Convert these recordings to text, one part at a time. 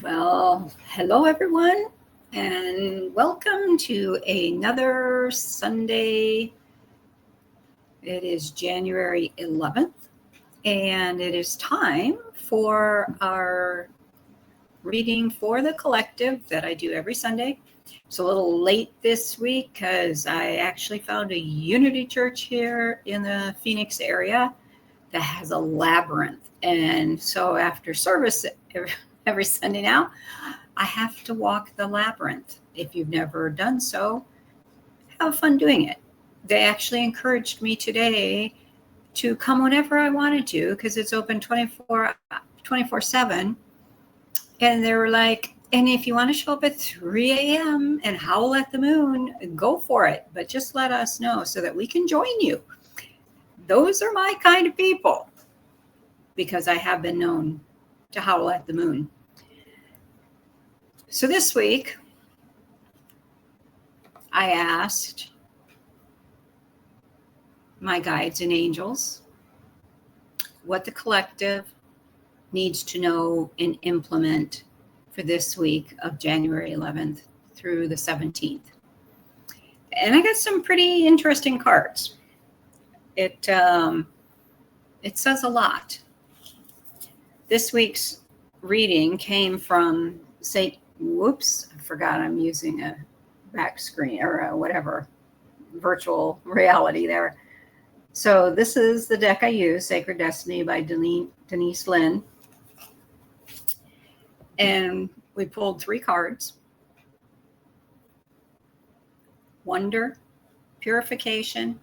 Well, hello everyone, and welcome to another Sunday. It is January 11th, and it is time for our reading for the collective that I do every Sunday. It's a little late this week because I actually found a Unity Church here in the Phoenix area that has a labyrinth. And so after service every Sunday now, I have to walk the labyrinth. If you've never done so, have fun doing it. They actually encouraged me today to come whenever I wanted to because it's open 24/7. And they were like, and if you want to show up at 3 a.m. and howl at the moon, go for it. But just let us know so that we can join you. Those are my kind of people because I have been known to howl at the moon. So this week, I asked my guides and angels what the collective needs to know and implement for this week of January 11th through the 17th. And I got some pretty interesting cards. It says a lot. This week's reading came from I forgot I'm using a back screen or whatever, virtual reality there. So this is the deck I use, Sacred Destiny by Denise Linn. And we pulled 3 cards. Wonder, Purification,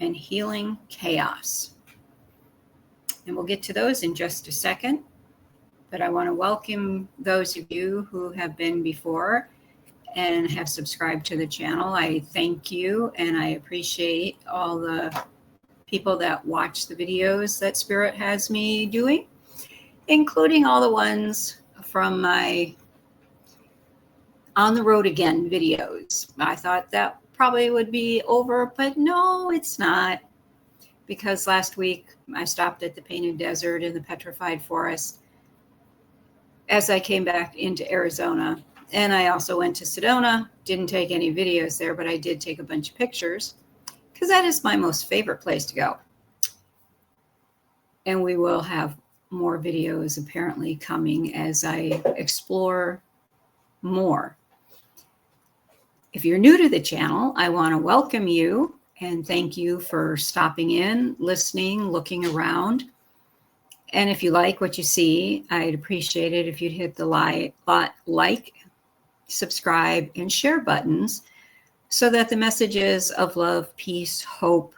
and Healing Chaos. And we'll get to those in just a second. But I want to welcome those of you who have been before and have subscribed to the channel. I thank you and I appreciate all the people that watch the videos that Spirit has me doing, including all the ones from my On the Road Again videos. I thought that probably would be over, but no, it's not. Because last week I stopped at the Painted Desert in the Petrified Forest as I came back into Arizona. And I also went to Sedona, didn't take any videos there, but I did take a bunch of pictures because that is my most favorite place to go. And we will have more videos apparently coming as I explore more. If you're new to the channel, I want to welcome you and thank you for stopping in, listening, looking around. And if you like what you see, I'd appreciate it if you'd hit the like, subscribe, and share buttons so that the messages of love, peace, hope,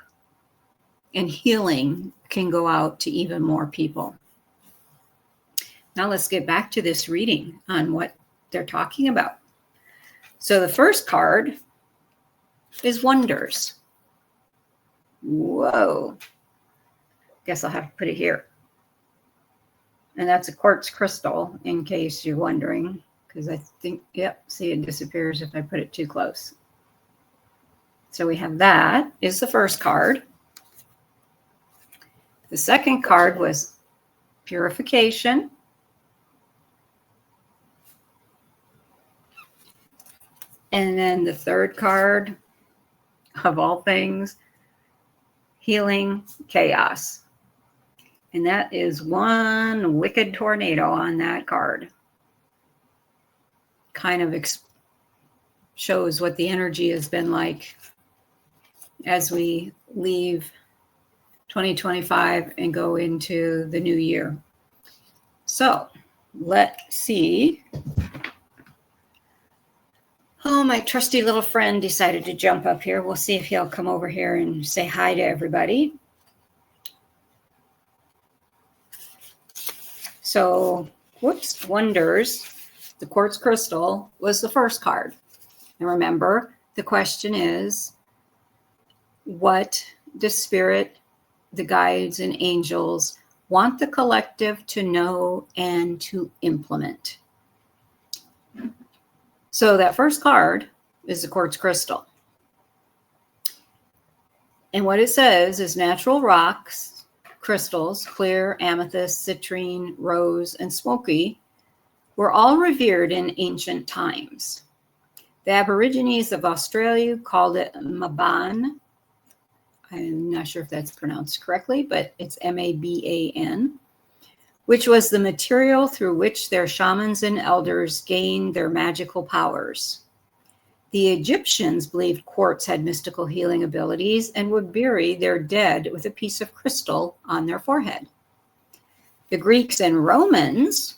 and healing can go out to even more people. Now let's get back to this reading on what they're talking about. So the first card is Wonders. Whoa. Guess I'll have to put it here. And that's a quartz crystal, in case you're wondering, because I think, see, it disappears if I put it too close. So we have that is the first card. The second card was Purification. And then the third card, of all things, Healing Chaos. And that is one wicked tornado on that card. Kind of shows what the energy has been like as we leave 2025 and go into the new year. So let's see. Oh, my trusty little friend decided to jump up here. We'll see if he'll come over here and say hi to everybody. So, Wonders, the quartz crystal, was the first card. And remember, the question is, what does Spirit, the guides, and angels want the collective to know and to implement? So that first card is the quartz crystal. And what it says is natural rocks crystals, clear, amethyst, citrine, rose, and smoky, were all revered in ancient times. The Aborigines of Australia called it Maban. I'm not sure if that's pronounced correctly, but it's Maban, which was the material through which their shamans and elders gained their magical powers. The Egyptians believed quartz had mystical healing abilities and would bury their dead with a piece of crystal on their forehead. The Greeks and Romans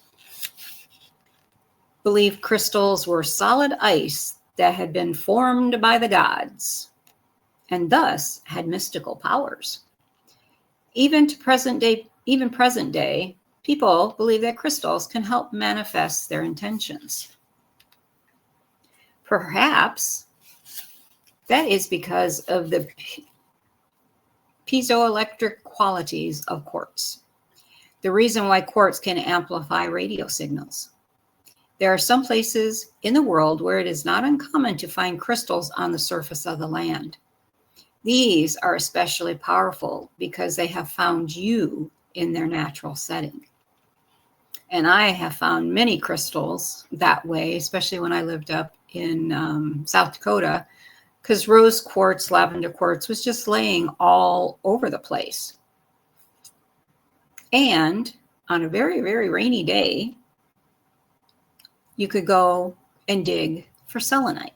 believed crystals were solid ice that had been formed by the gods and thus had mystical powers. Even present day, people believe that crystals can help manifest their intentions. Perhaps that is because of the piezoelectric qualities of quartz. The reason why quartz can amplify radio signals. There are some places in the world where it is not uncommon to find crystals on the surface of the land. These are especially powerful because they have found you in their natural setting. And I have found many crystals that way, especially when I lived up in South Dakota, because rose quartz, lavender quartz was just laying all over the place. And on a very, very rainy day, you could go and dig for selenite,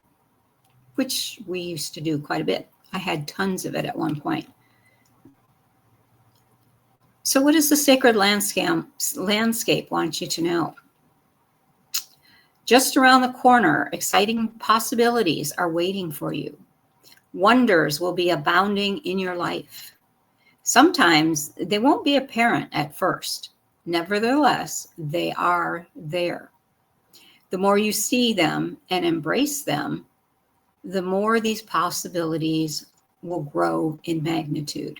which we used to do quite a bit. I had tons of it at one point. So what does the sacred landscape want you to know? Just around the corner, exciting possibilities are waiting for you. Wonders will be abounding in your life. Sometimes they won't be apparent at first. Nevertheless, they are there. The more you see them and embrace them, the more these possibilities will grow in magnitude.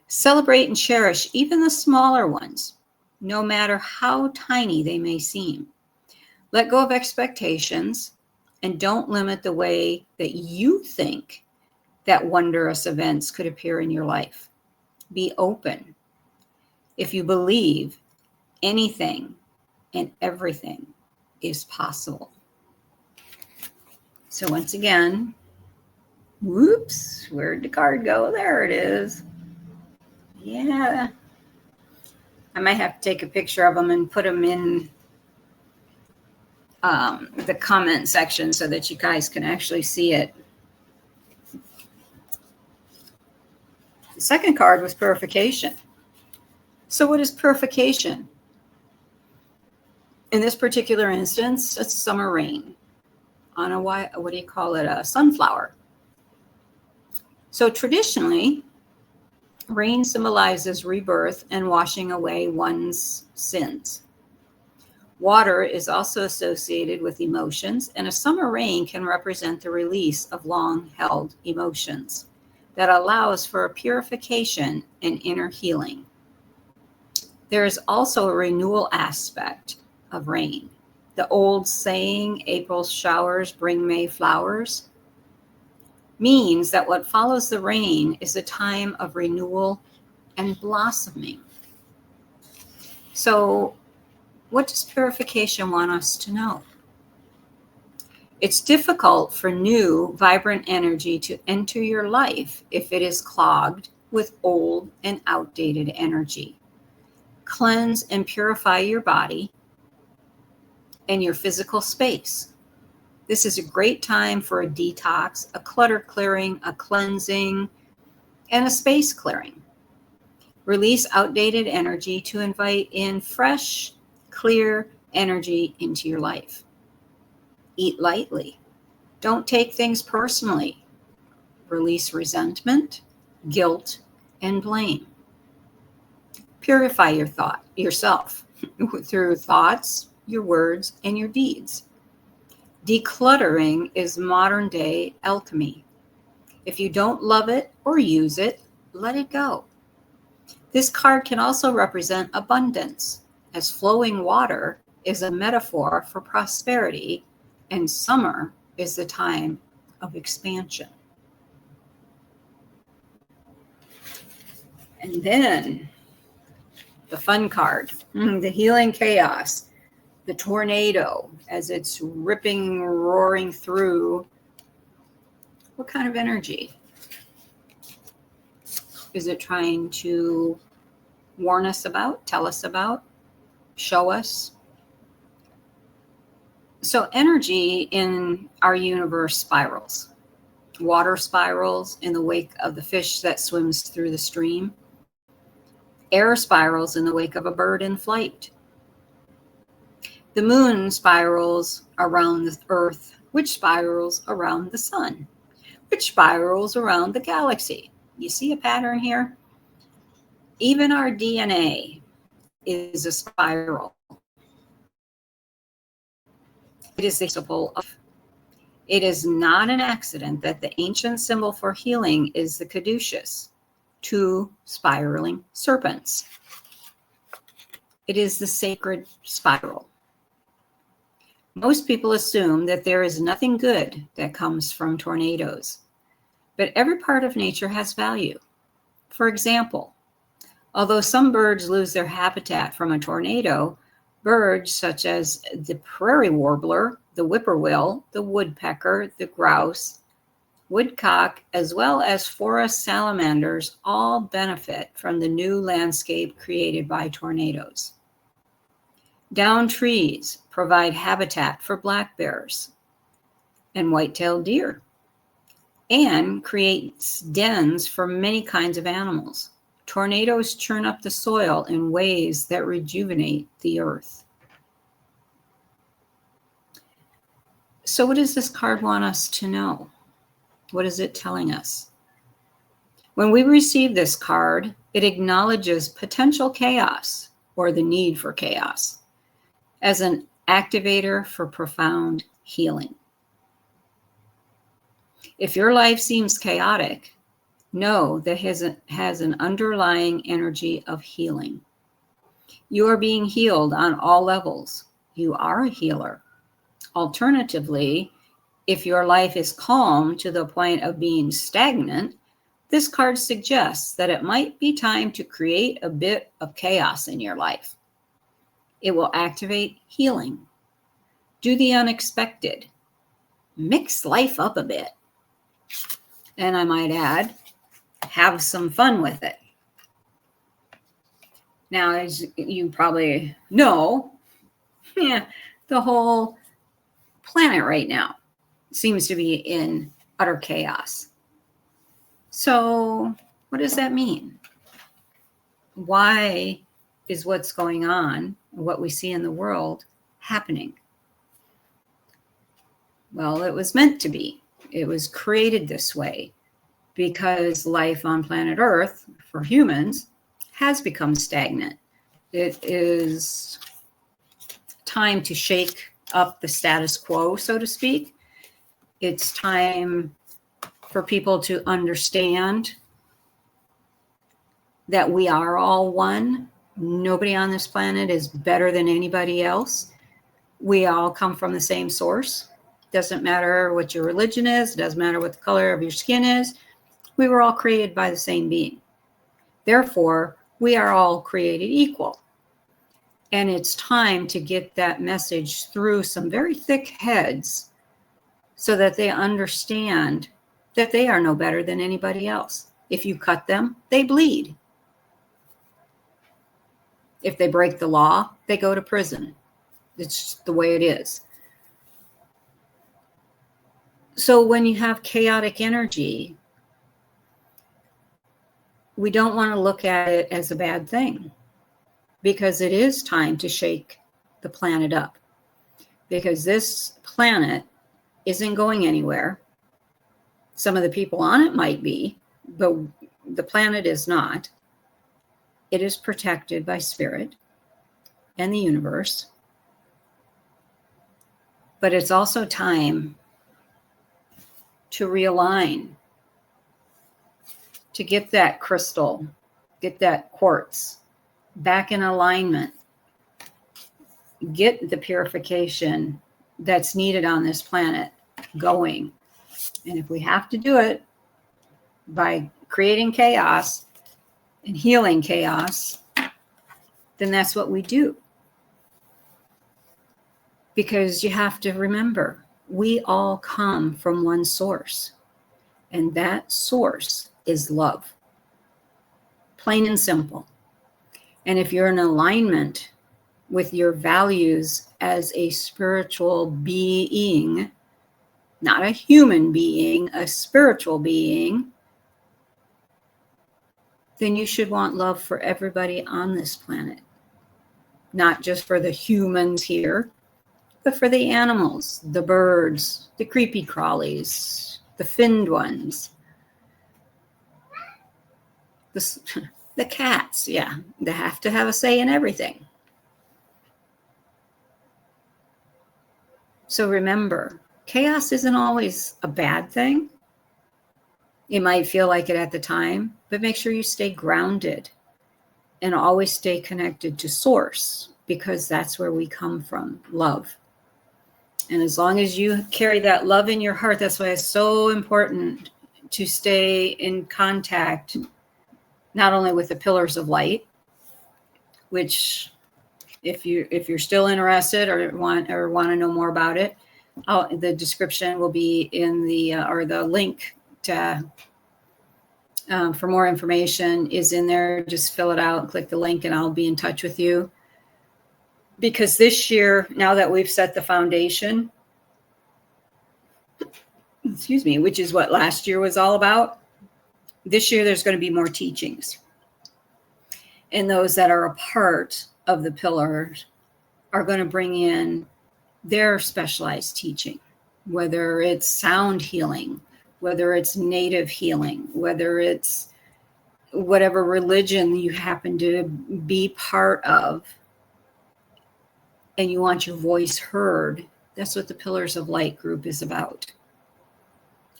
Celebrate and cherish even the smaller ones, no matter how tiny they may seem. Let go of expectations and don't limit the way that you think that wondrous events could appear in your life. Be open. If you believe, anything and everything is possible. So once again, whoops, where'd the card go? There it is. Yeah. I might have to take a picture of them and put them in the comment section so that you guys can actually see it. The second card was purification. So what is purification? In this particular instance, it's summer rain on a sunflower. So traditionally, rain symbolizes rebirth and washing away one's sins. Water is also associated with emotions, and a summer rain can represent the release of long-held emotions that allows for a purification and inner healing. There is also a renewal aspect of rain. The old saying, April's showers bring May flowers, means that what follows the rain is a time of renewal and blossoming. So, what does purification want us to know? It's difficult for new, vibrant energy to enter your life if it is clogged with old and outdated energy. Cleanse and purify your body and your physical space. This is a great time for a detox, a clutter clearing, a cleansing, and a space clearing. Release outdated energy to invite in fresh, clear energy into your life. Eat lightly. Don't take things personally. Release resentment, guilt, and blame. Purify yourself through thoughts, your words, and your deeds. Decluttering is modern day alchemy. If you don't love it or use it, let it go. This card can also represent abundance, as flowing water is a metaphor for prosperity, and summer is the time of expansion. And then the fun card, the healing chaos, the tornado as it's ripping, roaring through. What kind of energy? Is it trying to warn us about, tell us about, show us? So energy in our universe spirals. Water spirals in the wake of the fish that swims through the stream. Air spirals in the wake of a bird in flight. The moon spirals around the earth, which spirals around the sun, which spirals around the galaxy. You see a pattern here? Even our DNA is a spiral. It is a symbol of. It is not an accident that the ancient symbol for healing is the caduceus, 2 spiraling serpents. It is the sacred spiral. Most people assume that there is nothing good that comes from tornadoes, but every part of nature has value. For example, although some birds lose their habitat from a tornado, birds such as the prairie warbler, the whippoorwill, the woodpecker, the grouse, woodcock, as well as forest salamanders all benefit from the new landscape created by tornadoes. Downed trees provide habitat for black bears and white-tailed deer, and creates dens for many kinds of animals. Tornadoes churn up the soil in ways that rejuvenate the earth. So what does this card want us to know? What is it telling us? When we receive this card, it acknowledges potential chaos or the need for chaos as an activator for profound healing. If your life seems chaotic, know that it has an underlying energy of healing. You are being healed on all levels. You are a healer. Alternatively, if your life is calm to the point of being stagnant, this card suggests that it might be time to create a bit of chaos in your life. It will activate healing. Do the unexpected. Mix life up a bit. And I might add, have some fun with it. Now, as you probably know, the whole planet right now seems to be in utter chaos. So what does that mean? Why is what's going on, what we see in the world, happening? Well, it was meant to be. It was created this way because life on planet Earth for humans has become stagnant. It is time to shake up the status quo, so to speak. It's time for people to understand that we are all one. Nobody on this planet is better than anybody else. We all come from the same source. Doesn't matter what your religion is. It doesn't matter what the color of your skin is. We were all created by the same being. Therefore, we are all created equal. And it's time to get that message through some very thick heads so that they understand that they are no better than anybody else. If you cut them, they bleed. If they break the law, they go to prison. It's just the way it is. So when you have chaotic energy, we don't want to look at it as a bad thing, because it is time to shake the planet up, because this planet isn't going anywhere. Some of the people on it might be, but the planet is not. It is protected by spirit and the universe. But it's also time to realign, to get that crystal, get that quartz back in alignment, get the purification that's needed on this planet going. And if we have to do it by creating chaos and healing chaos, then that's what we do. Because you have to remember, we all come from one source, and that source is love. Plain and simple. And if you're in alignment with your values as a spiritual being, not a human being, a spiritual being, then you should want love for everybody on this planet. Not just for the humans here, but for the animals, the birds, the creepy crawlies, the finned ones, the cats. Yeah, they have to have a say in everything. So remember, chaos isn't always a bad thing. It might feel like it at the time, but make sure you stay grounded and always stay connected to source, because that's where we come from, love. And as long as you carry that love in your heart, that's why it's so important to stay in contact, not only with the pillars of light, which if you're still interested or want to know more about it, the description will be in the link to for more information is in there. Just fill it out, click the link, and I'll be in touch with you. Because this year, now that we've set the foundation, which is what last year was all about, this year there's going to be more teachings. And those that are a part of the pillars are going to bring in their specialized teaching, whether it's sound healing, whether it's native healing, whether it's whatever religion you happen to be part of, and you want your voice heard. That's what the Pillars of Light group is about.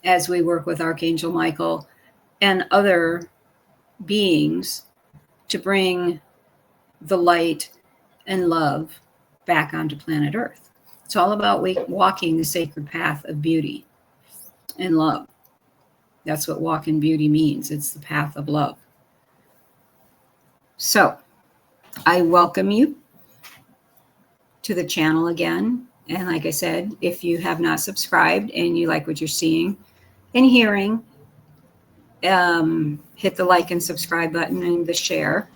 As we work with Archangel Michael and other beings to bring the light and love back onto planet Earth. It's all about walking the sacred path of beauty and love. That's what walk in beauty means. It's the path of love. So I welcome you to the channel again. And like I said, if you have not subscribed and you like what you're seeing and hearing, hit the like and subscribe button and the share.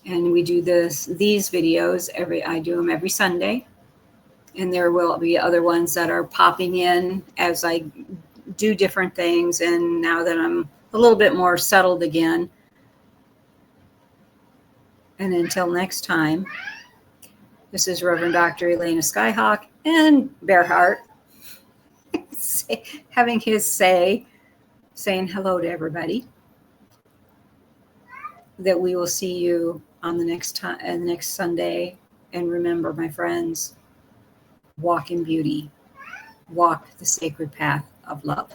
And we do these videos I do them every Sunday. And there will be other ones that are popping in as I do different things. And now that I'm a little bit more settled again. And until next time, this is Reverend Dr. Elena Skyhawk and Bearheart having his saying hello to everybody. That we will see you on the next Sunday. And remember, my friends, walk in beauty. Walk the sacred path of love.